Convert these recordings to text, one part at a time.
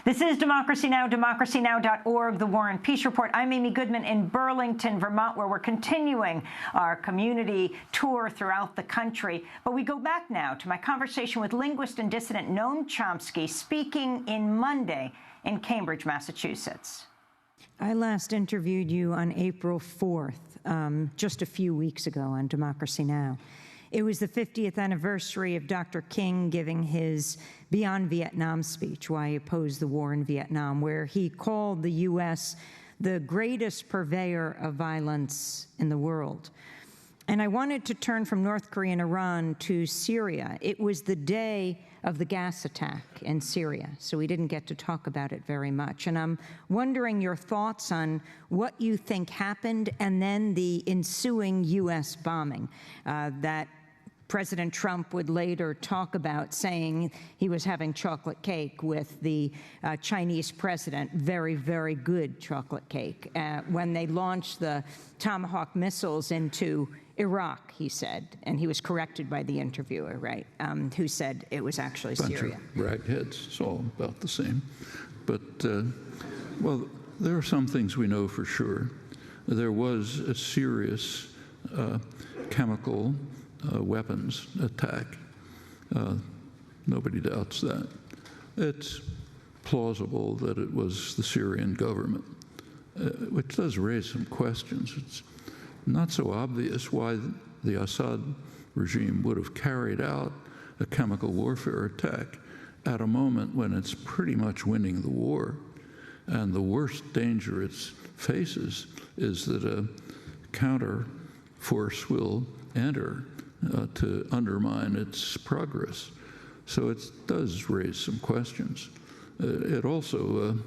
This is Democracy Now!, democracynow.org, The War and Peace Report. I'm Amy Goodman in Burlington, Vermont, where we're continuing our community tour throughout the country. But we go back now to my conversation with linguist and dissident Noam Chomsky, speaking in Monday in Cambridge, Massachusetts. I last interviewed you on April 4th, just a few weeks ago on Democracy Now! It was the 50th anniversary of Dr. King giving his Beyond Vietnam speech, why he opposed the war in Vietnam, where he called the U.S. the greatest purveyor of violence in the world. And I wanted to turn from North Korea and Iran to Syria. It was the day of the gas attack in Syria, so we didn't get to talk about it very much. And I'm wondering your thoughts on what you think happened and then the ensuing U.S. bombing that President Trump would later talk about, saying he was having chocolate cake with the Chinese president, very, very good chocolate cake, when they launched the Tomahawk missiles into Iraq, he said, and he was corrected by the interviewer, right, who said it was actually Syria. Bunch of ragheads, it's all about the same. But, well, there are some things we know for sure. There was a serious chemical weapons attack. Nobody doubts that. It's plausible that it was the Syrian government, which does raise some questions. It's not so obvious why the Assad regime would have carried out a chemical warfare attack at a moment when it's pretty much winning the war. And the worst danger it faces is that a counter force will enter to undermine its progress. So it does raise some questions. It also,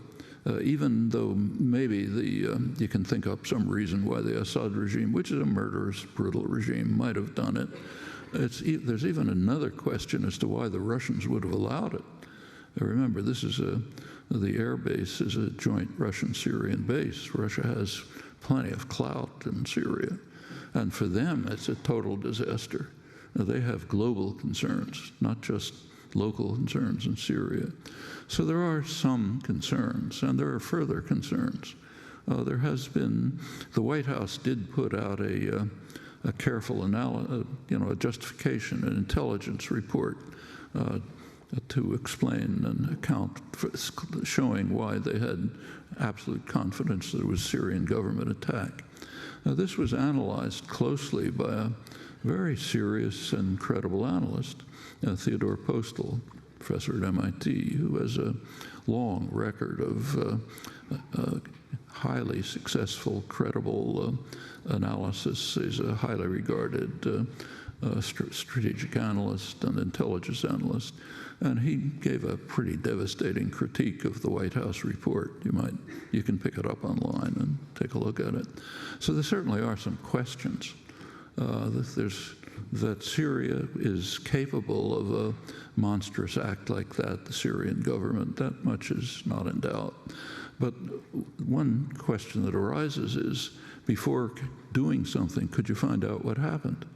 even though maybe you can think up some reason why the Assad regime, which is a murderous, brutal regime, might have done it, there's even another question as to why the Russians would have allowed it. Remember, this is the air base is a joint Russian-Syrian base. Russia has plenty of clout in Syria. And for them, it's a total disaster. Now, they have global concerns, not just local concerns in Syria. So there are some concerns, and there are further concerns. There has been, the White House did put out a careful analysis, a justification, an intelligence report to explain and account for showing why they had absolute confidence that it was Syrian government attack. Now, this was analyzed closely by a very serious and credible analyst, Theodore Postel, professor at MIT, who has a long record of highly successful, credible analysis. He's a highly regarded strategic analyst and intelligence analyst, and he gave a pretty devastating critique of the White House report. You can pick it up online and take a look at it. So there certainly are some questions. That Syria is capable of a monstrous act like that, the Syrian government, that much is not in doubt. But one question that arises is, before doing something, could you find out what happened?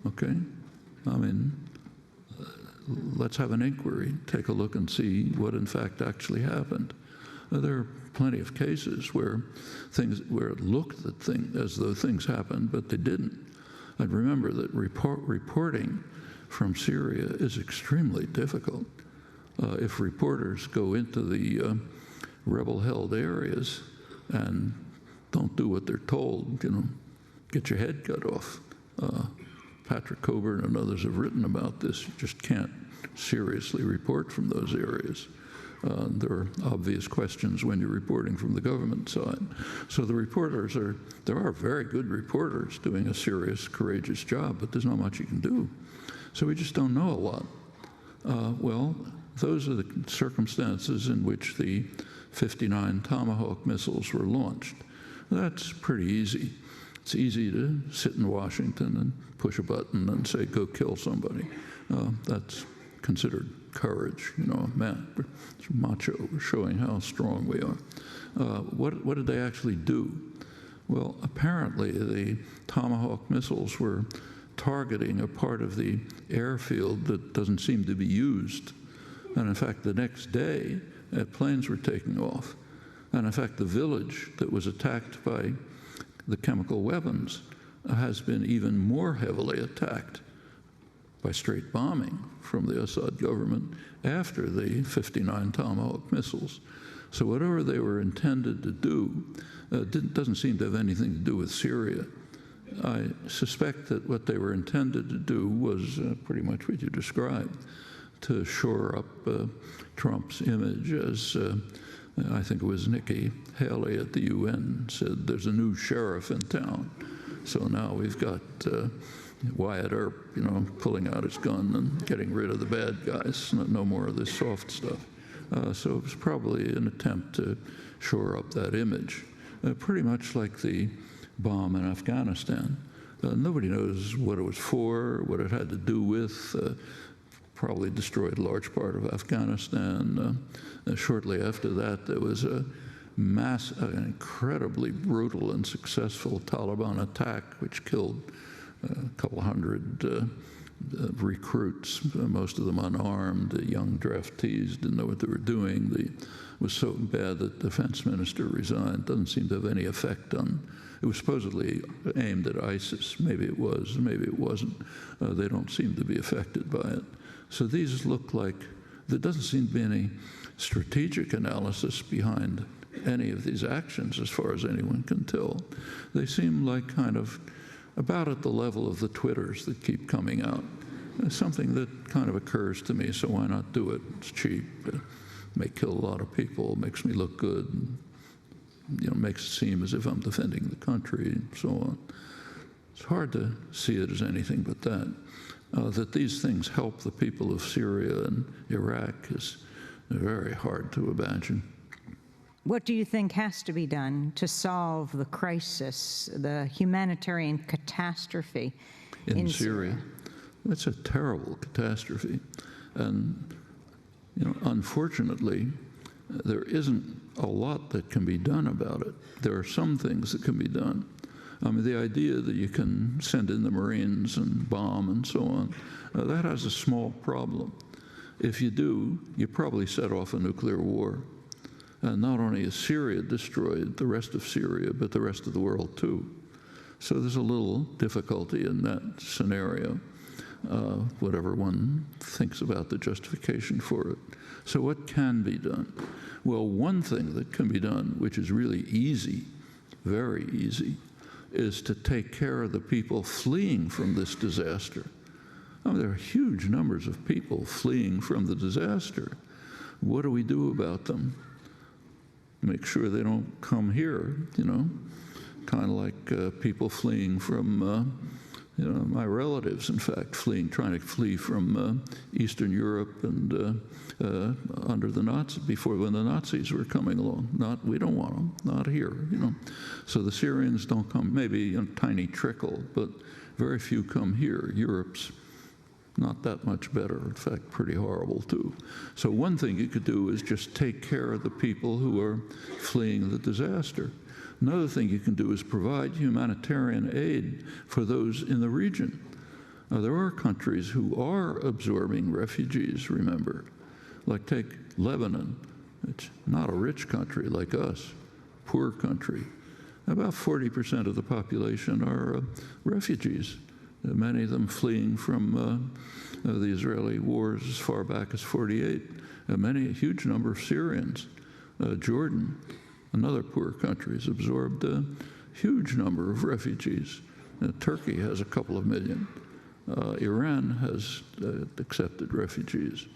Okay? I mean, let's have an inquiry, take a look and see what in fact actually happened. There are plenty of cases where it looked as though things happened, but they didn't. And remember that reporting from Syria is extremely difficult. If reporters go into the rebel-held areas and don't do what they're told, get your head cut off. Patrick Coburn and others have written about this. You just can't seriously report from those areas. There are obvious questions when you're reporting from the government side. So the reporters there are very good reporters doing a serious, courageous job, but there's not much you can do. So we just don't know a lot. Well, those are the circumstances in which the 59 Tomahawk missiles were launched. That's pretty easy. It's easy to sit in Washington and push a button and say, go kill somebody. That's considered courage, man, we're macho, we're showing how strong we are. What did they actually do? Well, apparently the Tomahawk missiles were targeting a part of the airfield that doesn't seem to be used. And in fact, the next day, planes were taking off. And in fact, the village that was attacked by the chemical weapons has been even more heavily attacked by straight bombing from the Assad government after the 59 Tomahawk missiles. So whatever they were intended to do doesn't seem to have anything to do with Syria. I suspect that what they were intended to do was pretty much what you described, to shore up Trump's image as, I think it was Nikki Haley at the UN said, there's a new sheriff in town. So now we've got Wyatt Earp, pulling out his gun and getting rid of the bad guys. No more of this soft stuff. So it was probably an attempt to shore up that image, pretty much like the bomb in Afghanistan. Nobody knows what it was for, what it had to do with. Probably destroyed a large part of Afghanistan. Shortly after that, there was an incredibly brutal and successful Taliban attack, which killed a couple hundred recruits, most of them unarmed. The young draftees didn't know what they were doing. It was so bad that the defense minister resigned. Doesn't seem to have any effect on. It was supposedly aimed at ISIS. Maybe it was, maybe it wasn't. They don't seem to be affected by it. So these look like there doesn't seem to be any strategic analysis behind any of these actions as far as anyone can tell. They seem like kind of about at the level of the Twitters that keep coming out. Something that kind of occurs to me, so why not do it? It's cheap, may kill a lot of people, makes me look good, and, makes it seem as if I'm defending the country, and so on. It's hard to see it as anything but that. That these things help the people of Syria and Iraq is very hard to imagine. What do you think has to be done to solve the crisis, the humanitarian catastrophe in Syria? It's a terrible catastrophe. And, unfortunately, there isn't a lot that can be done about it. There are some things that can be done. I mean, the idea that you can send in the Marines and bomb and so on, that has a small problem. If you do, you probably set off a nuclear war. And not only is Syria destroyed, the rest of Syria, but the rest of the world too. So there's a little difficulty in that scenario, whatever one thinks about the justification for it. So what can be done? Well, one thing that can be done, which is really easy, very easy, is to take care of the people fleeing from this disaster. I mean, there are huge numbers of people fleeing from the disaster. What do we do about them? Make sure they don't come here, kind of like people fleeing from, my relatives, in fact, trying to flee from Eastern Europe and under the Nazis, when the Nazis were coming along. We don't want them, not here, So the Syrians don't come, maybe a tiny trickle, but very few come here. Europe's not that much better, in fact, pretty horrible too. So one thing you could do is just take care of the people who are fleeing the disaster. Another thing you can do is provide humanitarian aid for those in the region. Now, there are countries who are absorbing refugees, remember. Like take Lebanon. It's not a rich country like us, poor country. About 40% of the population are refugees. Many of them fleeing from the Israeli wars as far back as '48. A huge number of Syrians. Jordan, another poor country, has absorbed a huge number of refugees. Turkey has a couple of million. Iran has accepted refugees.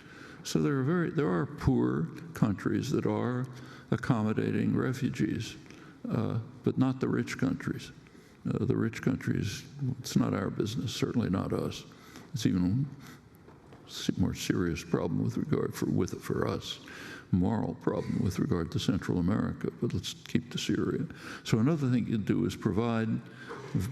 So there are poor countries that are accommodating refugees, but not the rich countries. The rich countries, it's not our business, certainly not us. It's even a more serious problem for us, moral problem with regard to Central America, but let's keep to Syria. So another thing you do is provide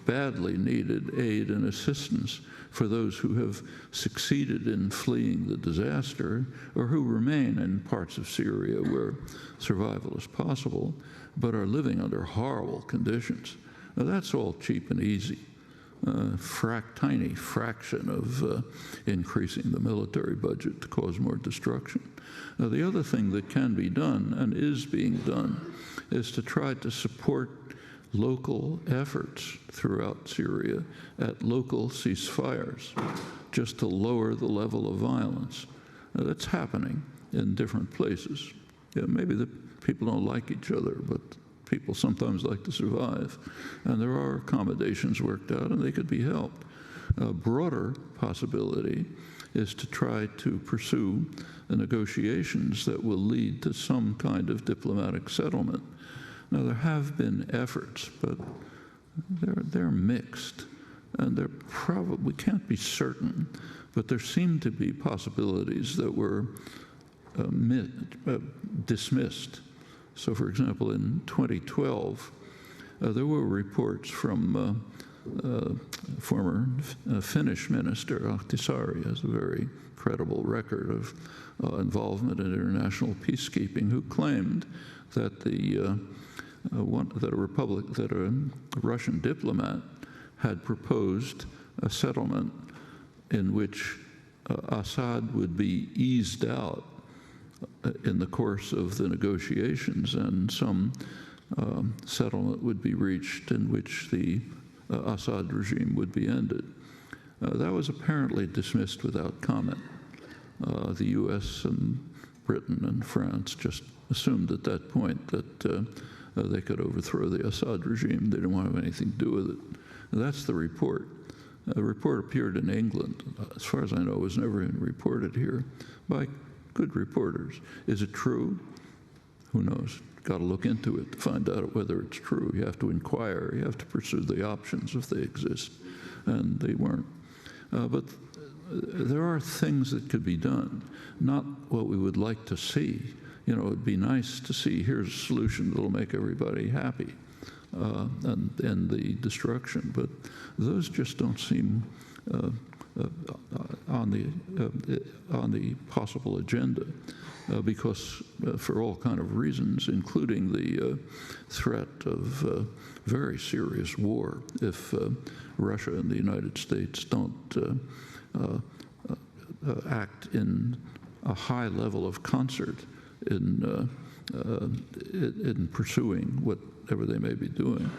badly needed aid and assistance for those who have succeeded in fleeing the disaster or who remain in parts of Syria where survival is possible, but are living under horrible conditions. Now, that's all cheap and easy. tiny fraction of increasing the military budget to cause more destruction. The other thing that can be done, and is being done, is to try to support local efforts throughout Syria at local ceasefires, just to lower the level of violence. That's happening in different places. Yeah, maybe the people don't like each other, but people sometimes like to survive. And there are accommodations worked out, and they could be helped. A broader possibility is to try to pursue negotiations that will lead to some kind of diplomatic settlement. Now, there have been efforts, but they're mixed, and they're probably, we can't be certain, but there seem to be possibilities that were dismissed. So, for example, in 2012, there were reports from former Finnish minister Ahtisaari, has a very credible record of involvement in international peacekeeping, who claimed that that a Russian diplomat had proposed a settlement in which Assad would be eased out in the course of the negotiations, and some settlement would be reached in which the Assad regime would be ended. That was apparently dismissed without comment. The U.S. and Britain and France just assumed at that point that they could overthrow the Assad regime. They didn't want to have anything to do with it. And that's the report. The report appeared in England. As far as I know, it was never even reported here by good reporters. Is it true? Who knows? Got to look into it to find out whether it's true. You have to inquire. You have to pursue the options if they exist. And they weren't. But there are things that could be done, not what we would like to see. You know, it'd be nice to see, here's a solution that'll make everybody happy and end the destruction. But those just don't seem on the possible agenda because for all kind of reasons, including the threat of very serious war if Russia and the United States don't act in a high level of concert in pursuing whatever they may be doing.